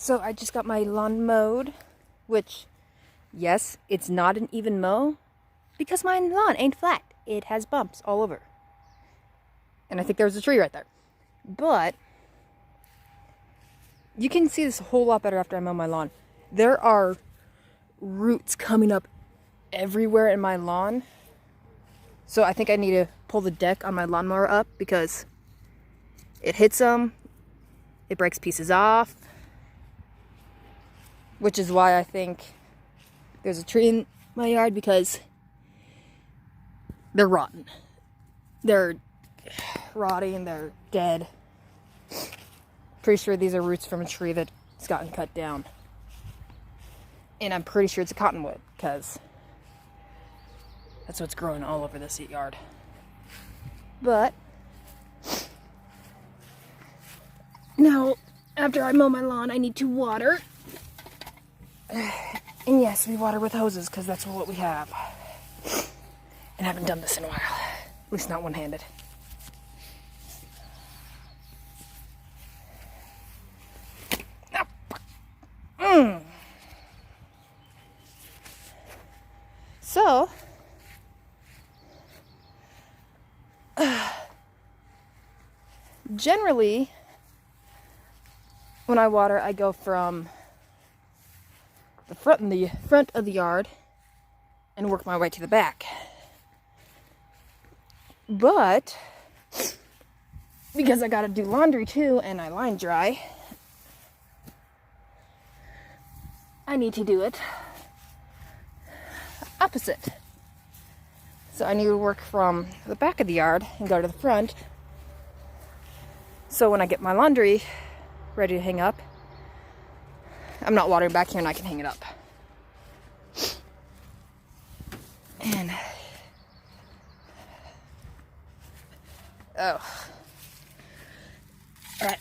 So I just got my lawn mowed, which, yes, it's not an even mow because my lawn ain't flat. It has bumps all over. And I think there's a tree right there. But you can see this a whole lot better after I mow my lawn. There are roots coming up everywhere in my lawn. So I think I need to pull the deck on my lawnmower up because it hits them, it breaks pieces off, which is why I think there's a tree in my yard, because they're rotten. They're rotting, they're dead. Pretty sure these are roots from a tree that's gotten cut down. And I'm pretty sure it's a cottonwood, because that's what's growing all over this yard. But now, after I mow my lawn, I need to water. And yes, we water with hoses, because that's what we have. And I haven't done this in a while. At least not one-handed. So, generally, when I water, I go from the front of the yard and work my way to the back. But because I gotta do laundry too, and I line dry, I need to do it opposite. So I need to work from the back of the yard and go to the front. So when I get my laundry ready to hang up, I'm not watering back here and I can hang it up. And oh, all right.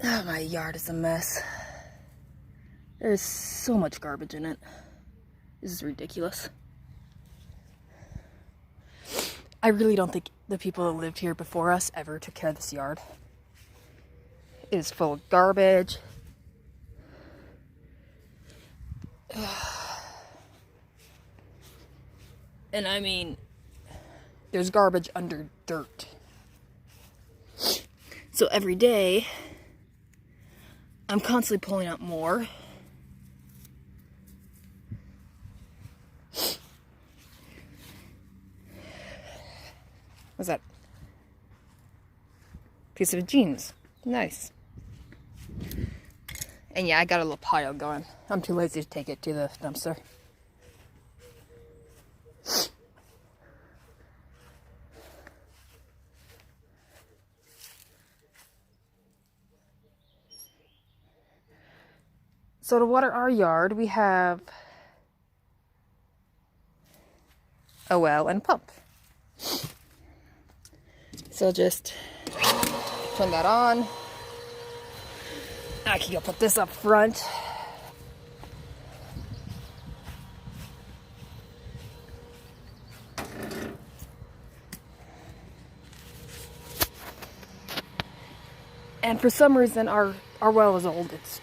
Oh, my yard is a mess. There's so much garbage in it. This is ridiculous. I really don't think the people that lived here before us ever took care of this yard. It is full of garbage. And I mean, there's garbage under dirt. So every day, I'm constantly pulling out more. What's that? Piece of jeans. Nice. And yeah, I got a little pile going. I'm too lazy to take it to the dumpster. So to water our yard, we have a well and pump. So just turn that on. I can go put this up front. And for some reason, our well is old. It's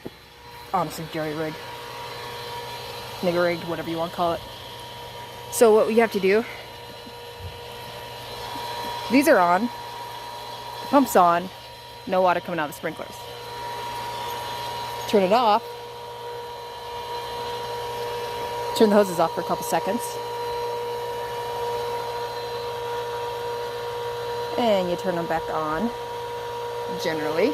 honestly jerry-rigged, nigger-rigged, whatever you want to call it. So what we have to do, these are on, the pump's on, no water coming out of the sprinklers. Turn it off, turn the hoses off for a couple seconds, and you turn them back on, generally.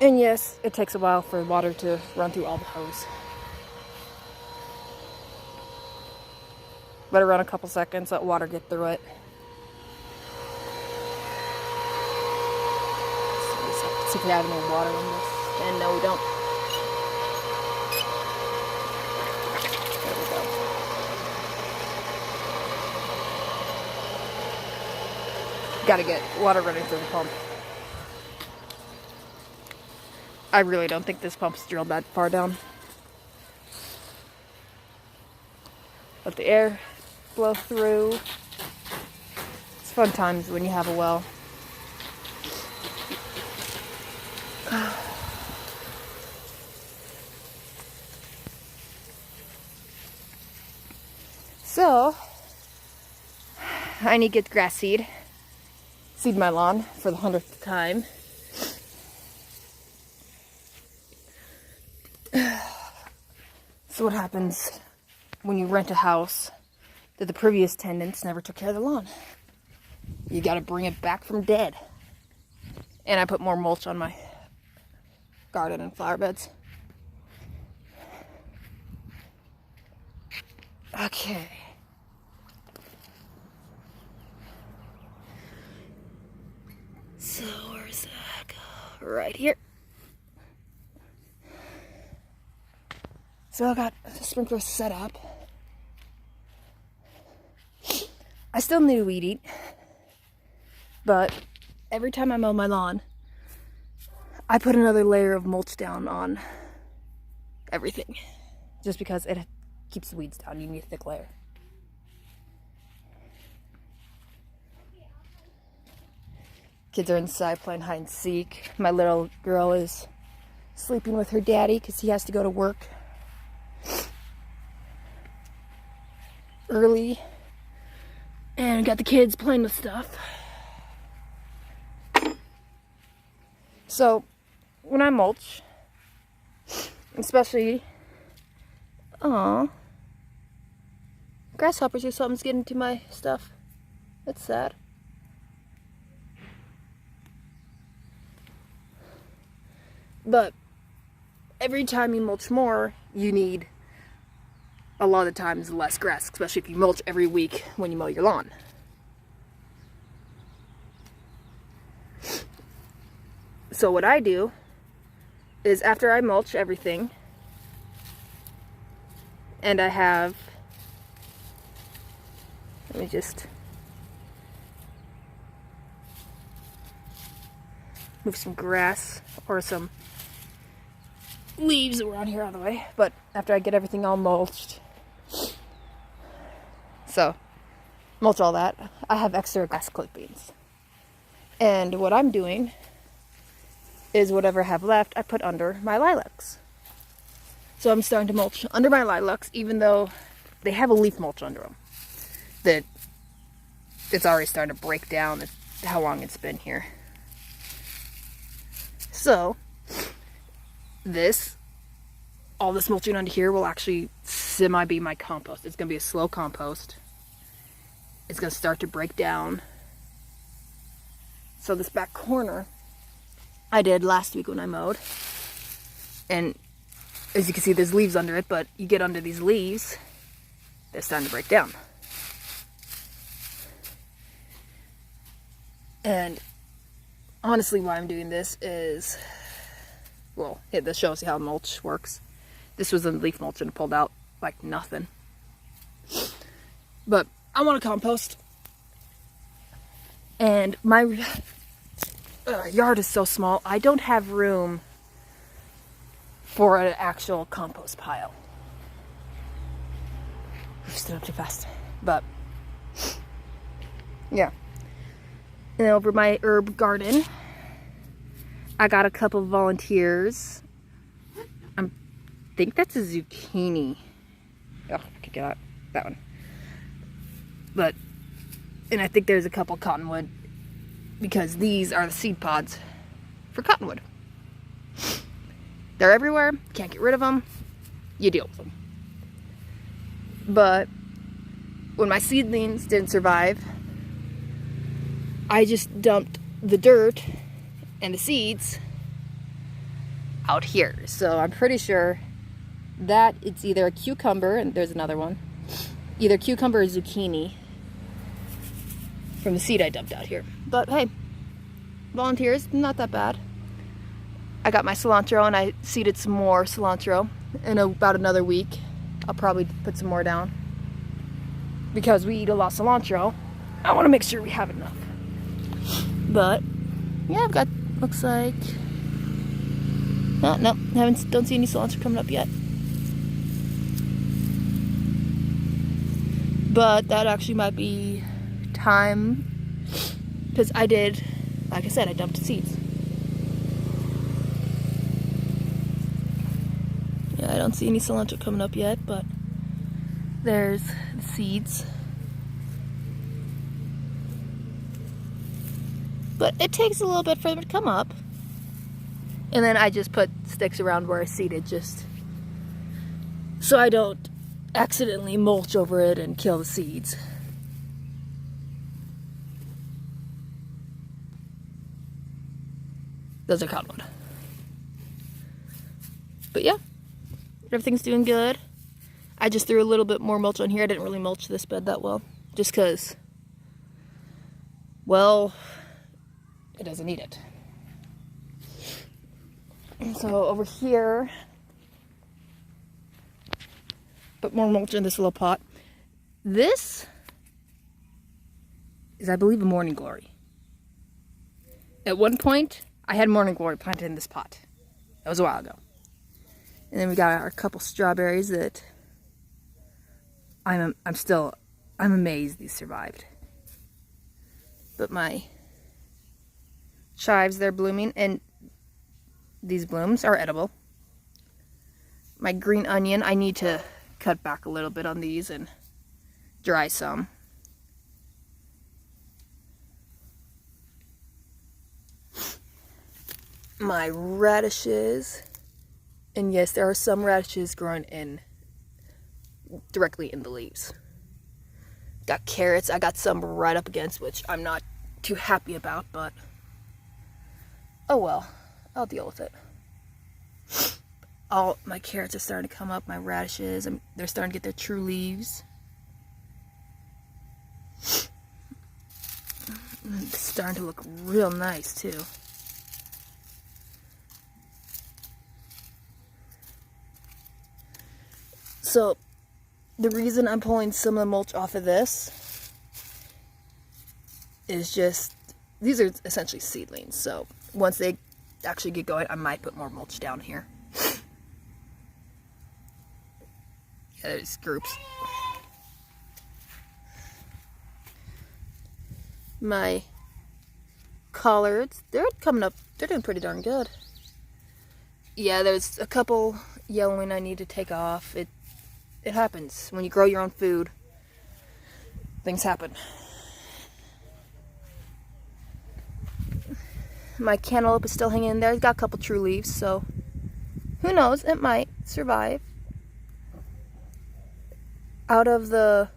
And yes, it takes a while for water to run through all the hose. Let it run a couple seconds, let water get through it. See if we have any water in this. And no, we don't. There we go. Gotta get water running through the pump. I really don't think this pump's drilled that far down. Let the air blow through. It's fun times when you have a well. So, I need to get grass seed. Seed my lawn for the 100th time. So what happens when you rent a house that the previous tenants never took care of the lawn? You gotta bring it back from dead. And I put more mulch on my garden and flower beds. Okay. So where's that? Right here. So I got the sprinkler set up. I still need to weed eat, but every time I mow my lawn, I put another layer of mulch down on everything, just because it keeps the weeds down. You need a thick layer. Kids are inside playing hide and seek. My little girl is sleeping with her daddy because he has to go to work early, and got the kids playing with stuff. So when I mulch, especially grasshoppers or something's getting to my stuff. That's sad. But every time you mulch more, you need a lot of times less grass, especially if you mulch every week when you mow your lawn. So what I do is after I mulch everything, and I have, let me just move some grass or some leaves around here out of the way. But after I get everything all mulched, so mulch all that, I have extra grass clippings. And what I'm doing is whatever I have left, I put under my lilacs. So I'm starting to mulch under my lilacs, even though they have a leaf mulch under them. That it's already starting to break down how long it's been here. So all this mulching under here will actually be my compost. It's going to be a slow compost. It's going to start to break down. So this back corner I did last week when I mowed. And as you can see, there's leaves under it, but you get under these leaves, they're starting to break down. And honestly, why I'm doing this is, well, this shows you how mulch works. This was a leaf mulch and pulled out like nothing. But I want to compost. And my yard is so small, I don't have room for an actual compost pile. I stood up too fast. But, yeah. And over my herb garden, I got a couple of volunteers. I think that's a zucchini. Oh, I could get out that one. But, and I think there's a couple cottonwood, because these are the seed pods for cottonwood. They're everywhere. Can't get rid of them. You deal with them. But when my seedlings didn't survive, I just dumped the dirt and the seeds out here. So I'm pretty sure that it's either a cucumber, and there's another one, either cucumber or zucchini from the seed I dumped out here. But hey, volunteers, not that bad. I got my cilantro and I seeded some more cilantro. In about another week, I'll probably put some more down. Because we eat a lot of cilantro, I want to make sure we have enough. But yeah, I've got, looks like, no, don't see any cilantro coming up yet. But that actually might be time, because I did, like I said, I dumped seeds. Yeah, I don't see any cilantro coming up yet, but there's the seeds. But it takes a little bit for them to come up. And then I just put sticks around where I seeded, just so I don't accidentally mulch over it and kill the seeds. Those are cottonwood. But yeah, everything's doing good. I just threw a little bit more mulch on here. I didn't really mulch this bed that well, just because, well, it doesn't need it. And so over here, put more mulch in this little pot. This is, I believe, a morning glory. At one point, I had morning glory planted in this pot. That was a while ago. And then we got our couple strawberries that I'm amazed these survived. But my chives, they're blooming, and these blooms are edible. My green onion, I need to cut back a little bit on these and dry some. My radishes, and yes, there are some radishes growing in directly in the leaves. Got carrots, I got some right up against, which I'm not too happy about, but oh well, I'll deal with it. All my carrots are starting to come up, my radishes, and they're starting to get their true leaves. It's starting to look real nice too. So the reason I'm pulling some of the mulch off of this is just, these are essentially seedlings, so once they actually get going, I might put more mulch down here. Yeah, there's groups. My collards, they're coming up, they're doing pretty darn good. Yeah, there's a couple yellowing I need to take off. It happens. When you grow your own food, things happen. My cantaloupe is still hanging in there. It's got a couple true leaves, so who knows, it might survive. Out of the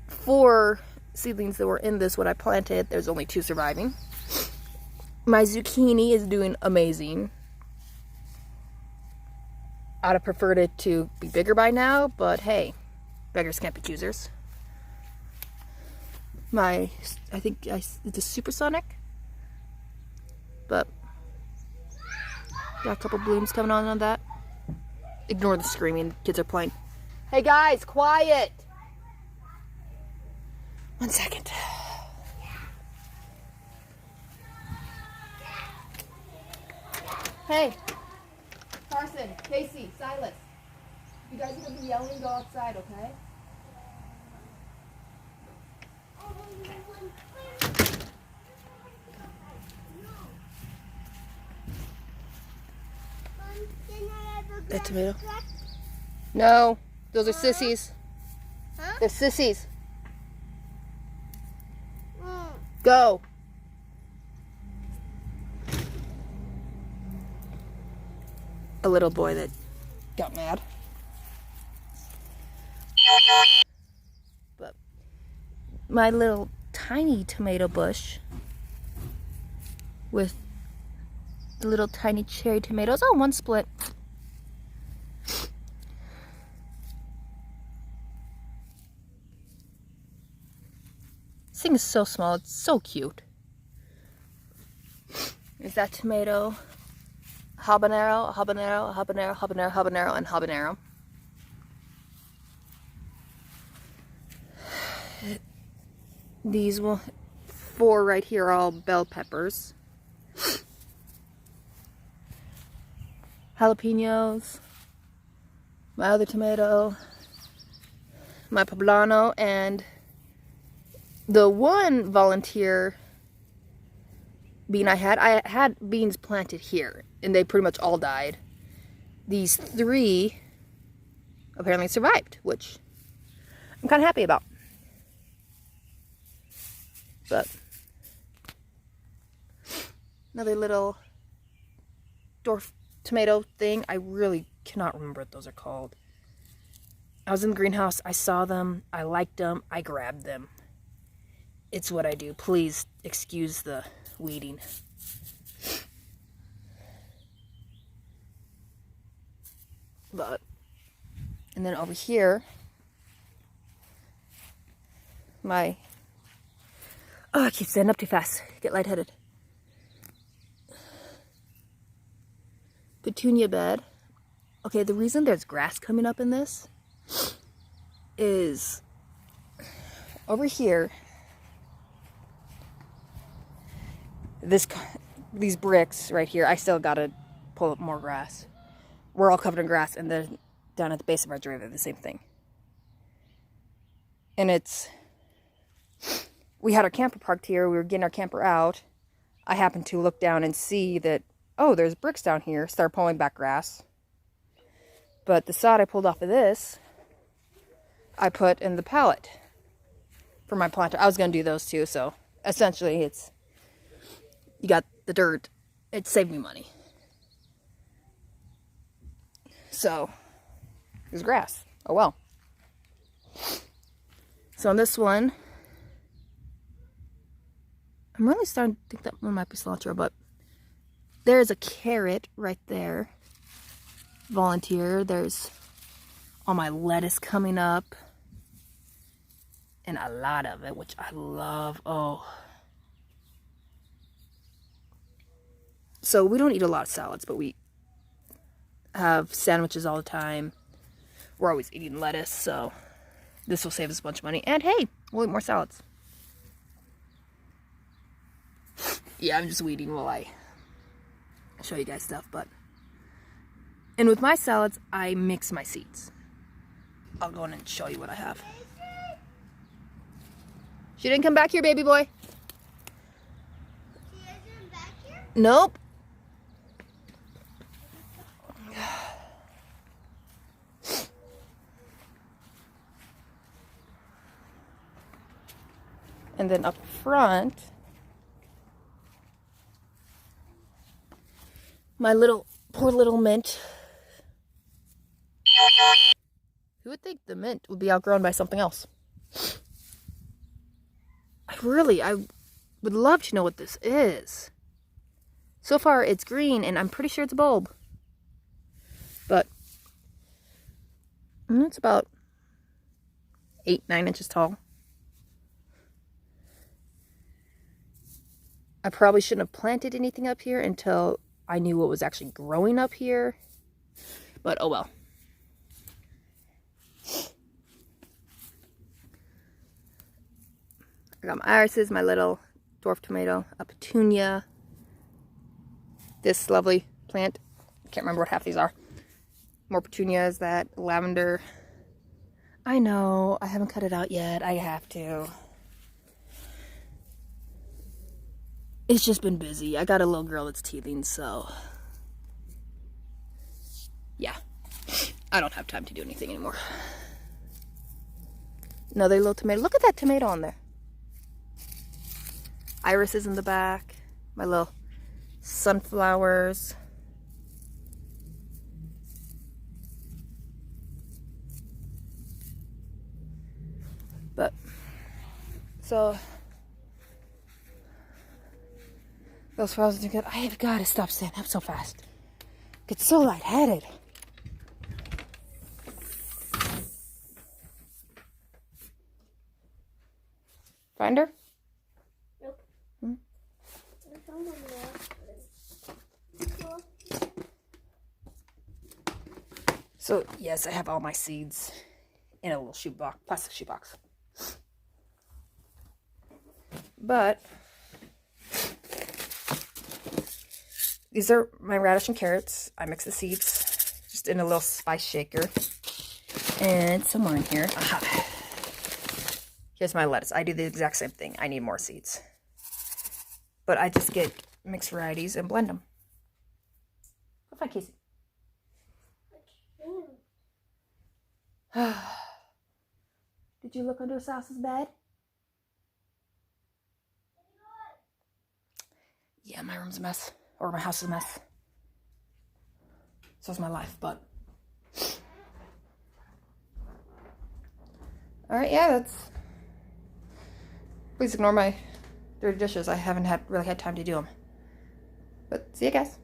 4 seedlings that were in this, what I planted, there's only 2 surviving. My zucchini is doing amazing. I'd have preferred it to be bigger by now, but hey, beggars can't be choosers. I think it's a supersonic, but got a couple blooms coming on that. Ignore the screaming, kids are playing. Hey guys, quiet! 1 second. Hey, Carson, Casey, Silas, you guys are gonna be yelling, go outside, okay? That tomato? No, those are sissies. Huh? They're sissies. Go. A little boy that got mad. But my little tiny tomato bush with the little tiny cherry tomatoes. Oh, one split. This thing is so small. It's so cute. There's that tomato. Habanero, habanero, habanero, habanero, habanero, and habanero. These will 4 right here are all bell peppers. Jalapenos. My other tomato. My poblano. And the one volunteer bean I had beans planted here. And they pretty much all died. These 3 apparently survived, which I'm kind of happy about. But another little dwarf tomato thing. I really cannot remember what those are called. I was in the greenhouse. I saw them. I liked them. I grabbed them. It's what I do. Please excuse the weeding. But, and then over here, I keep standing up too fast. Get lightheaded. Petunia bed. Okay, the reason there's grass coming up in this is over here. These bricks right here, I still gotta pull up more grass. We're all covered in grass, and then down at the base of our driveway, the same thing. And we had our camper parked here. We were getting our camper out. I happened to look down and see that, oh, there's bricks down here. Start pulling back grass. But the sod I pulled off of this, I put in the pallet for my planter. I was going to do those too, so essentially you got the dirt. It saved me money. So, there's grass. Oh well. So on this one, I'm really starting to think that one might be cilantro, but there's a carrot right there. Volunteer. There's all my lettuce coming up. And a lot of it, which I love. Oh. So we don't eat a lot of salads, but we have sandwiches all the time. We're always eating lettuce, so this will save us a bunch of money. And hey, we'll eat more salads. Yeah, I'm just weeding while I show you guys stuff, but... And with my salads, I mix my seeds. I'll go in and show you what I have. She didn't come back here, baby boy. She isn't back here? Nope. And then up front, my poor little mint. Who would think the mint would be outgrown by something else? I would love to know what this is. So far it's green and I'm pretty sure it's a bulb. But it's about 8-9 inches tall. I probably shouldn't have planted anything up here until I knew what was actually growing up here. But oh well. I got my irises, my little dwarf tomato, a petunia, this lovely plant. Can't remember what half these are. More petunias, that lavender. I know, I haven't cut it out yet. I have to. It's just been busy. I got a little girl that's teething, so... yeah. I don't have time to do anything anymore. Another little tomato. Look at that tomato on there. Iris is in the back. My little sunflowers. But, so... those flowers are good. I have got to stop standing up so fast. Get so lightheaded. Find her? Nope. Hmm? I found one more. So, yes, I have all my seeds in a little shoebox, plastic shoebox. But these are my radish and carrots. I mix the seeds just in a little spice shaker. And somewhere in here, aha. Here's my lettuce. I do the exact same thing. I need more seeds. But I just get mixed varieties and blend them. Go find Casey. Did you look under Sassa's bed? Yeah, my room's a mess. Or my house is a mess. So's my life, but... Alright, yeah, that's... Please ignore my dirty dishes. I haven't really had time to do them. But see you guys.